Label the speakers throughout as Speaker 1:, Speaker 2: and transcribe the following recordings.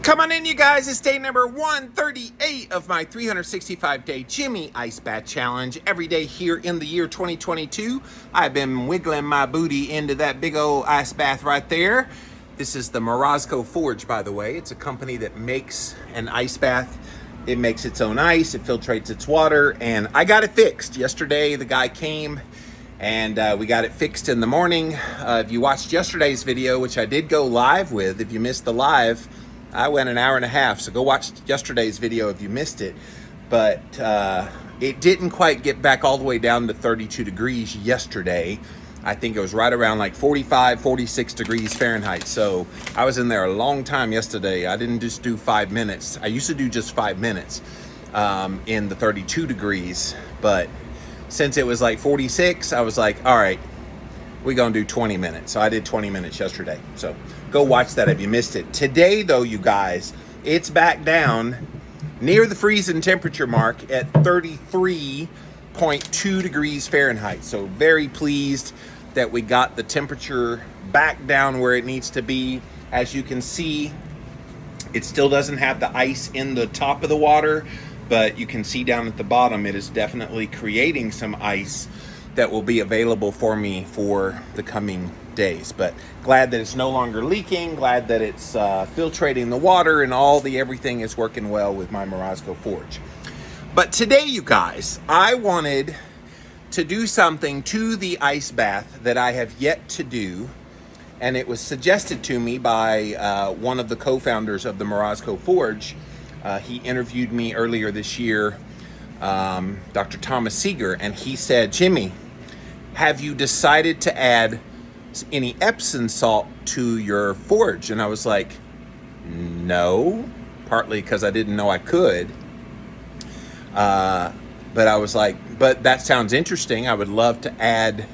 Speaker 1: Come on in, you guys. It's day number 138 of my 365-day Jimmy Ice Bath Challenge. Every day here in the year 2022, I've been wiggling my booty into that big old ice bath right there. This is the Morozco Forge, by the way. It's a company that makes an ice bath. It makes its own ice, it filtrates its water, and I got it fixed. Yesterday, the guy came and we got it fixed in the morning. If you watched yesterday's video, which I did go live with, if you missed the live, I went an hour and a half, so go watch yesterday's video if you missed it. But it didn't quite get back all the way down to 32 degrees yesterday. I think it was right around like 45, 46 degrees Fahrenheit. So I was in there a long time yesterday. I didn't just do 5 minutes. I used to do just 5 minutes in the 32 degrees. But since it was like 46, I was like, all right, we're gonna do 20 minutes. So I did 20 minutes yesterday. So go watch that if you missed it. Today though, you guys, it's back down near the freezing temperature mark at 33.2 degrees Fahrenheit. So very pleased that we got the temperature back down where it needs to be. As you can see, it still doesn't have the ice in the top of the water, but you can see down at the bottom, it is definitely creating some ice that will be available for me for the coming days. But glad that it's no longer leaking, glad that it's filtrating the water, and everything is working well with my Morozco Forge. But today, you guys, I wanted to do something to the ice bath that I have yet to do, and it was suggested to me by one of the co-founders of the Morozco Forge. He interviewed me earlier this year, Dr. Thomas Seager, and he said, Jimmy, have you decided to add any Epson salt to your forge? And I was like, no, partly because I didn't know I could. But I was like, but that sounds interesting. I would love to add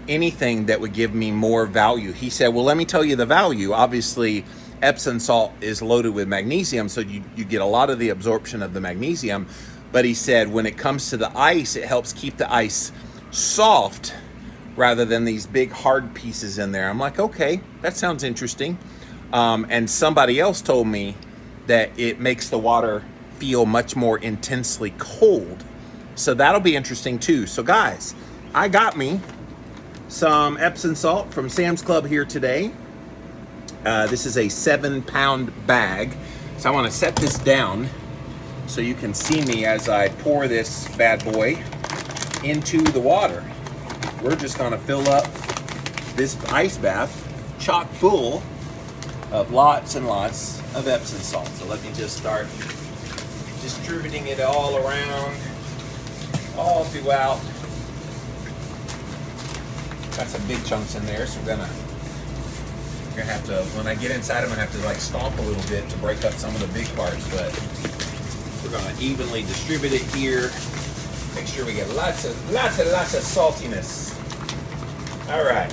Speaker 1: anything that would give me more value. He said, well, let me tell you the value. Obviously, Epson salt is loaded with magnesium, so you get a lot of the absorption of the magnesium. But he said, when it comes to the ice, it helps keep the ice soft rather than these big hard pieces in there. I'm like, okay, that sounds interesting. And somebody else told me that it makes the water feel much more intensely cold. So that'll be interesting too. So guys, I got me some Epsom salt from Sam's Club here today. This is a 7-pound bag. So I want to set this down so you can see me as I pour this bad boy into the water. We're just going to fill up this ice bath chock full of lots and lots of Epsom salt. So let me just start distributing it all around, all throughout. Got some big chunks in there, so we're gonna have to, when I get inside, I'm gonna have to like stomp a little bit to break up some of the big parts, but we're gonna evenly distribute it here. Make sure we get lots of saltiness. All right.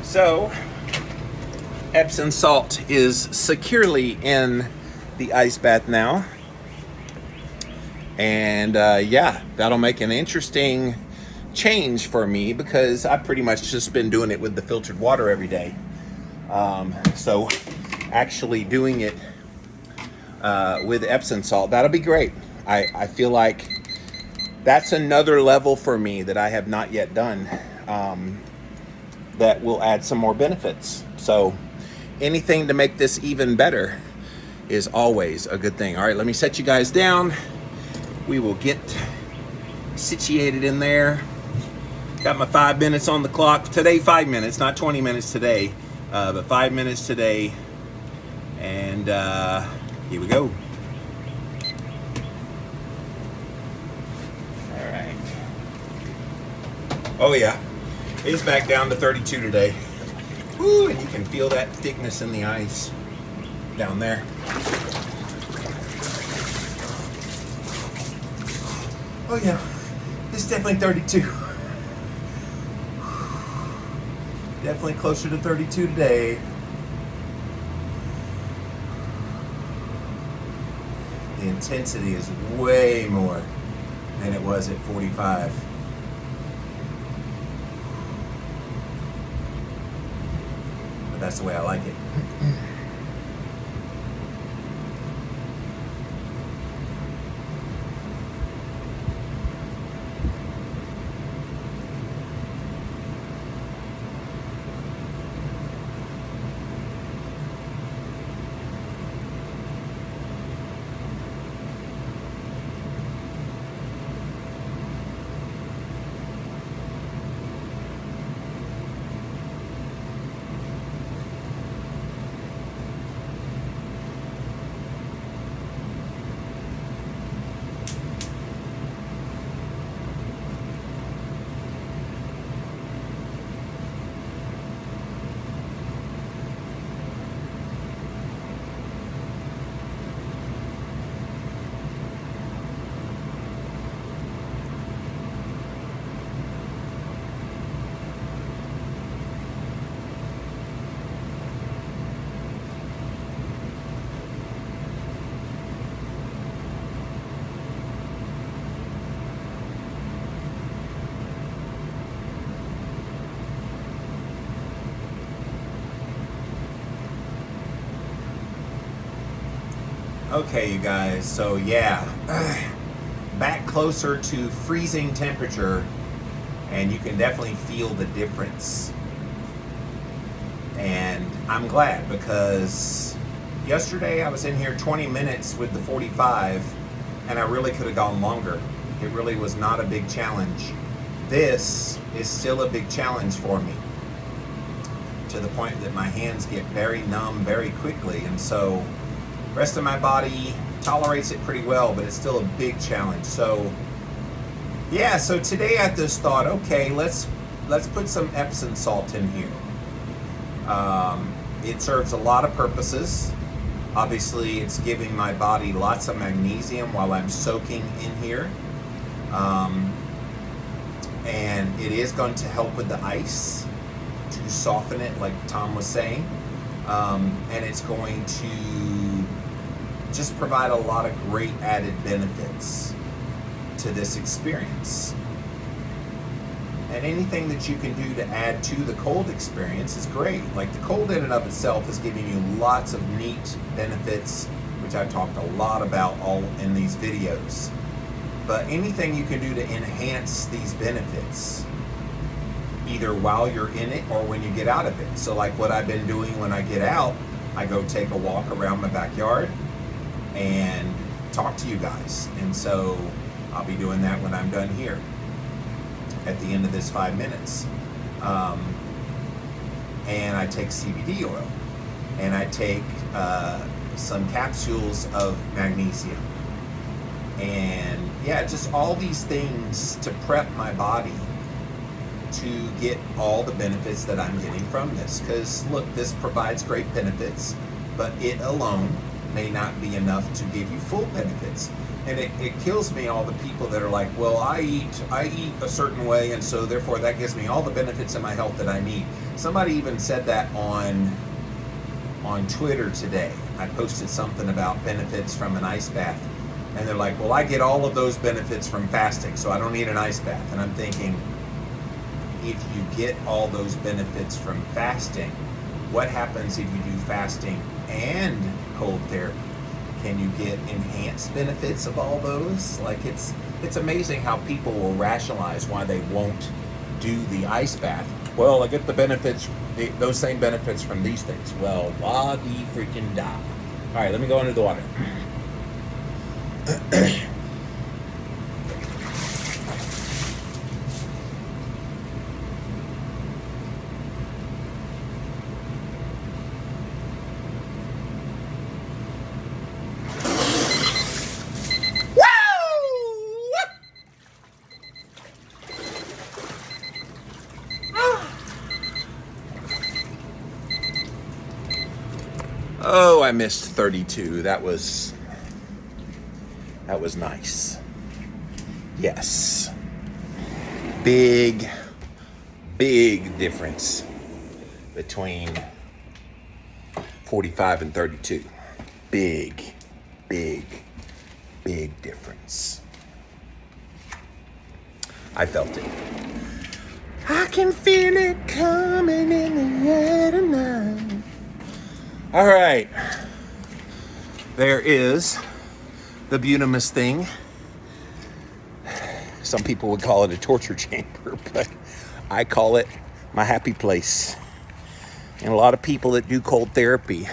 Speaker 1: So Epsom salt is securely in the ice bath now. And yeah, that'll make an interesting change for me because I've pretty much just been doing it with the filtered water every day. So actually doing it with Epsom salt, that'll be great. I feel like that's another level for me that I have not yet done, that will add some more benefits. So anything to make this even better is always a good thing. All right, let me set you guys down. We will get situated in there. Got my 5 minutes on the clock. Today, 5 minutes, not 20 minutes today, but 5 minutes today. And here we go. All right. Oh yeah, it's back down to 32 today. Woo, and you can feel that thickness in the ice down there. Oh yeah, it's definitely 32. Definitely closer to 32 today. The intensity is way more than it was at 45. But that's the way I like it. Okay, you guys, so yeah, back closer to freezing temperature, and you can definitely feel the difference. And I'm glad, because yesterday I was in here 20 minutes with the 45, and I really could have gone longer. It really was not a big challenge. This is still a big challenge for me, to the point that my hands get very numb very quickly, and so the rest of my body tolerates it pretty well, but it's still a big challenge. So yeah, so today I just thought, okay, let's put some Epsom salt in here. It serves a lot of purposes. Obviously, it's giving my body lots of magnesium while I'm soaking in here. And it is going to help with the ice to soften it, like Tom was saying. And it's going to just provide a lot of great added benefits to this experience. And anything that you can do to add to the cold experience is great. Like, the cold in and of itself is giving you lots of neat benefits, which I've talked a lot about all in these videos. But anything you can do to enhance these benefits, either while you're in it or when you get out of it. So like what I've been doing when I get out, I go take a walk around my backyard and talk to you guys. And so I'll be doing that when I'm done here at the end of this 5 minutes. And I take CBD oil, and I take some capsules of magnesium, and yeah, just all these things to prep my body to get all the benefits that I'm getting from this. Because look, this provides great benefits, but it alone may not be enough to give you full benefits. And it kills me, all the people that are like, well, I eat a certain way, and so therefore that gives me all the benefits in my health that I need. Somebody even said that on Twitter today. I posted something about benefits from an ice bath, and they're like, well, I get all of those benefits from fasting, so I don't need an ice bath. And I'm thinking, if you get all those benefits from fasting, what happens if you do fasting and cold therapy? Can you get enhanced benefits of all those? Like, it's amazing how people will rationalize why they won't do the ice bath. Well, I get the benefits, those same benefits from these things. Well, la dee freaking da. All right, let me go under the water. Oh, I missed 32. That was nice. Yes. Big difference between 45 and 32. Big difference. I felt it. I can feel it coming in the air tonight. All right, there is the Bunimus thing. Some people would call it a torture chamber, but I call it my happy place. And a lot of people that do cold therapy,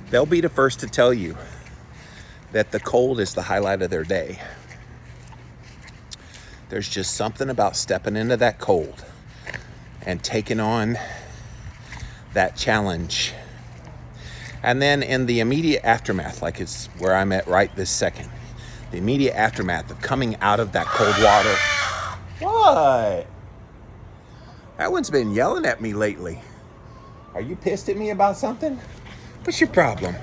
Speaker 1: they'll be the first to tell you that the cold is the highlight of their day. There's just something about stepping into that cold and taking on that challenge. And then in the immediate aftermath, like it's where I'm at right this second, the immediate aftermath of coming out of that cold water. What? That one's been yelling at me lately. Are you pissed at me about something? What's your problem?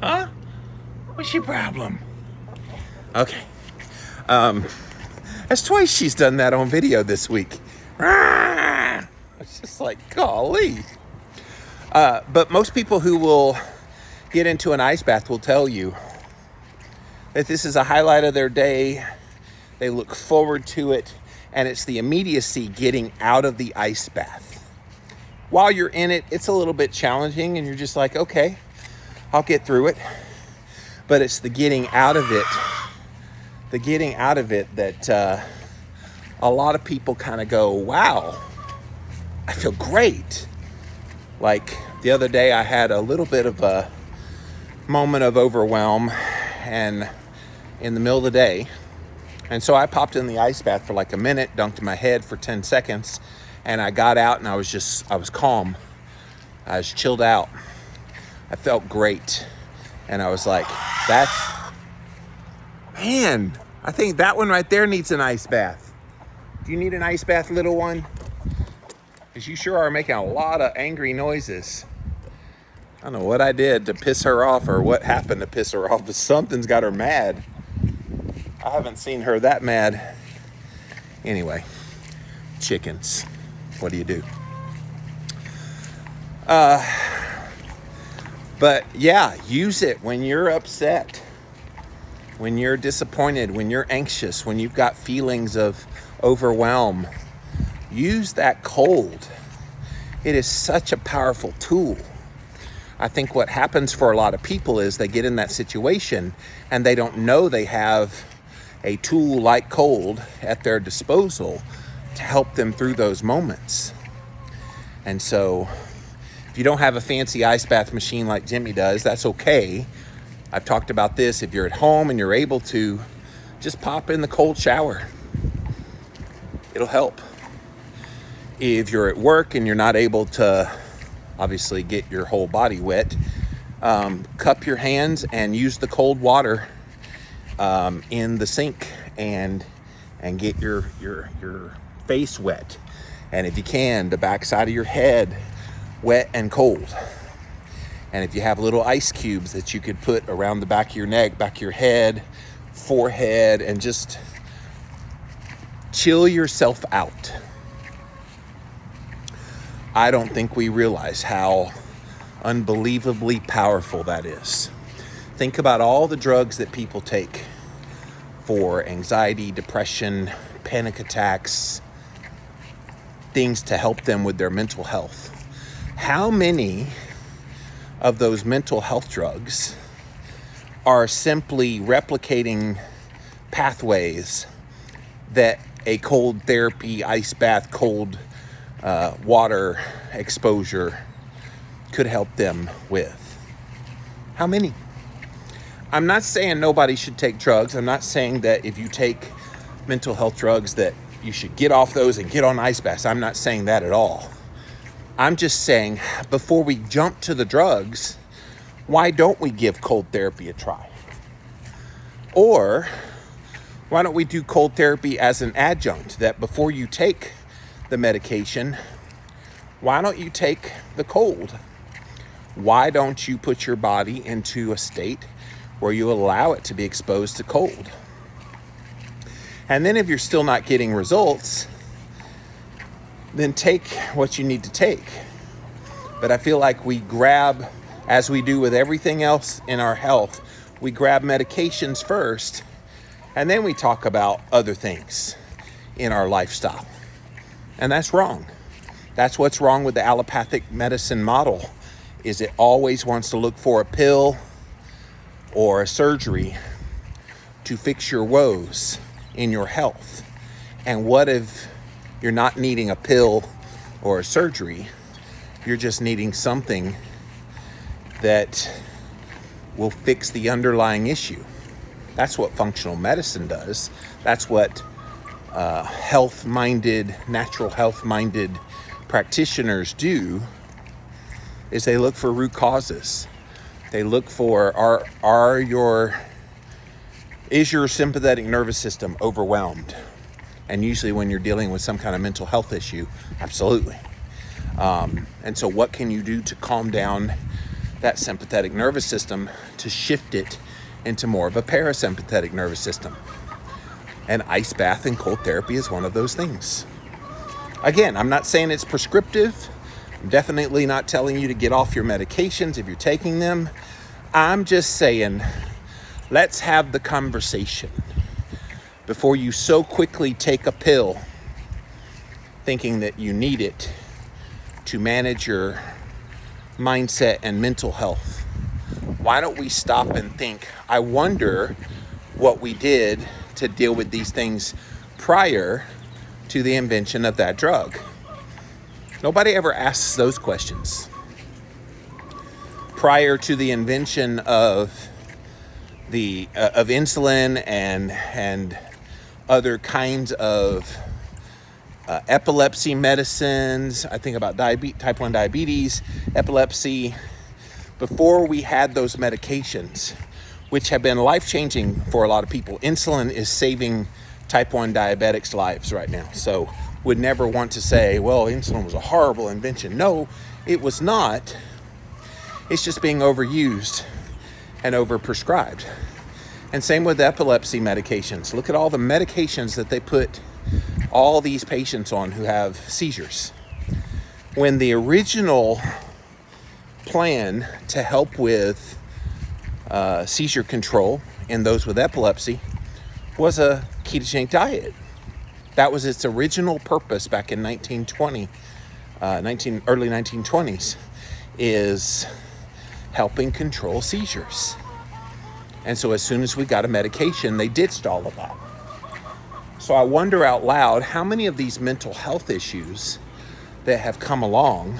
Speaker 1: Huh? What's your problem? Okay. That's twice she's done that on video this week. It's just like, golly. But most people who will get into an ice bath will tell you that this is a highlight of their day. They look forward to it, and it's the immediacy getting out of the ice bath. While you're in it, it's a little bit challenging, and you're just like, okay, I'll get through it. but it's the getting out of it, that a lot of people kind of go, wow, I feel great. Like the other day I had a little bit of a moment of overwhelm and in the middle of the day. And so I popped in the ice bath for like a minute, dunked my head for 10 seconds, and I got out and I was calm. I was chilled out. I felt great. And I was like, man, I think that one right there needs an ice bath. Do you need an ice bath, little one? Because you sure are making a lot of angry noises. I don't know what I did to piss her off or what happened to piss her off, but something's got her mad. I haven't seen her that mad. Anyway, chickens. What do you do? But yeah, use it when you're upset, when you're disappointed, when you're anxious, when you've got feelings of overwhelm. Use that cold. It is such a powerful tool. I think what happens for a lot of people is they get in that situation and they don't know they have a tool like cold at their disposal to help them through those moments. And so if you don't have a fancy ice bath machine like Jimmy does, that's okay. I've talked about this. If you're at home and you're able to, just pop in the cold shower. It'll help. If you're at work and you're not able to obviously get your whole body wet, cup your hands and use the cold water in the sink and get your face wet. And if you can, the backside of your head wet and cold. And if you have little ice cubes that you could put around the back of your neck, back of your head, forehead, and just chill yourself out. I don't think we realize how unbelievably powerful that is. Think about all the drugs that people take for anxiety, depression, panic attacks, things to help them with their mental health. How many of those mental health drugs are simply replicating pathways that a cold therapy, ice bath, cold water exposure could help them with? How many? I'm not saying nobody should take drugs. I'm not saying that if you take mental health drugs that you should get off those and get on ice baths. I'm not saying that at all. I'm just saying, before we jump to the drugs, why don't we give cold therapy a try? Or why don't we do cold therapy as an adjunct, that before you take the medication, why don't you take the cold? Why don't you put your body into a state where you allow it to be exposed to cold? And then if you're still not getting results, then take what you need to take. But I feel like we grab, as we do with everything else in our health, we grab medications first, and then we talk about other things in our lifestyle. And that's wrong. That's what's wrong with the allopathic medicine model, is it always wants to look for a pill or a surgery to fix your woes in your health. And what if you're not needing a pill or a surgery? You're just needing something that will fix the underlying issue. That's what functional medicine does. That's what health-minded, natural health-minded practitioners do, is they look for root causes. They look for, is your sympathetic nervous system overwhelmed? And usually when you're dealing with some kind of mental health issue, absolutely. And so what can you do to calm down that sympathetic nervous system to shift it into more of a parasympathetic nervous system? And ice bath and cold therapy is one of those things. Again, I'm not saying it's prescriptive. I'm definitely not telling you to get off your medications if you're taking them. I'm just saying, let's have the conversation before you so quickly take a pill thinking that you need it to manage your mindset and mental health. why don't we stop and think, I wonder what we did to deal with these things prior to the invention of that drug? Nobody ever asks those questions. Prior to the invention of of insulin and other kinds of epilepsy medicines, I think about type 1 diabetes, epilepsy, before we had those medications, which have been life-changing for a lot of people. Insulin is saving type 1 diabetics' lives right now. So would never want to say, well, insulin was a horrible invention. No, it was not. It's just being overused and overprescribed. And same with epilepsy medications. Look at all the medications that they put all these patients on who have seizures. When the original plan to help with seizure control in those with epilepsy was a ketogenic diet. That was its original purpose back in early 1920s, is helping control seizures. And so as soon as we got a medication, they ditched all of that. So I wonder out loud, how many of these mental health issues that have come along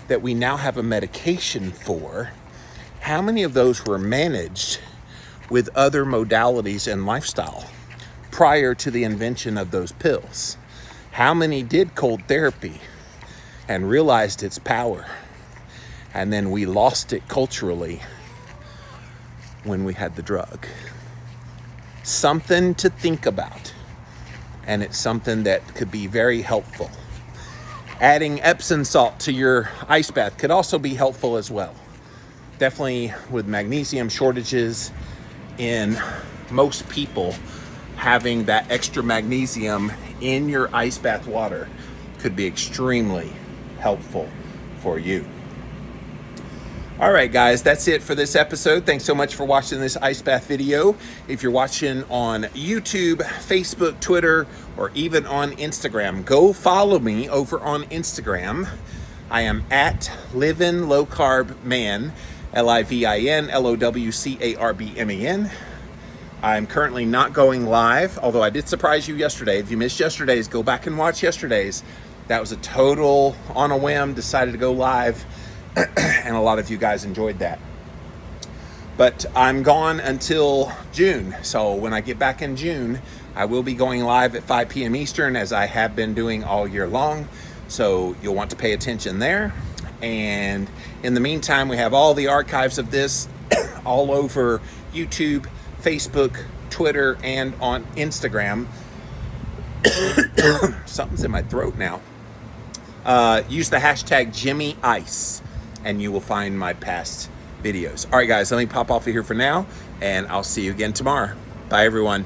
Speaker 1: that we now have a medication for, how many of those were managed with other modalities and lifestyle prior to the invention of those pills? How many did cold therapy and realized its power, and then we lost it culturally when we had the drug? Something to think about, and it's something that could be very helpful. Adding Epsom salt to your ice bath could also be helpful as well. Definitely with magnesium shortages in most people, having that extra magnesium in your ice bath water could be extremely helpful for you. All right, guys, that's it for this episode. Thanks so much for watching this ice bath video. If you're watching on YouTube, Facebook, Twitter, or even on Instagram, go follow me over on Instagram. I am at Livin' Low Carb Man, LIVINLOWCARBMEN. I'm currently not going live, although I did surprise you yesterday. If you missed yesterday's, go back and watch yesterday's. That was a total on a whim, decided to go live. And a lot of you guys enjoyed that. But I'm gone until June. So when I get back in June, I will be going live at 5 p.m. Eastern, as I have been doing all year long. So you'll want to pay attention there. And in the meantime, we have all the archives of this all over YouTube, Facebook, Twitter, and on Instagram. Something's in my throat now. Use the hashtag JimmyIce, and you will find my past videos. All right, guys, let me pop off of here for now, and I'll see you again tomorrow. Bye, everyone.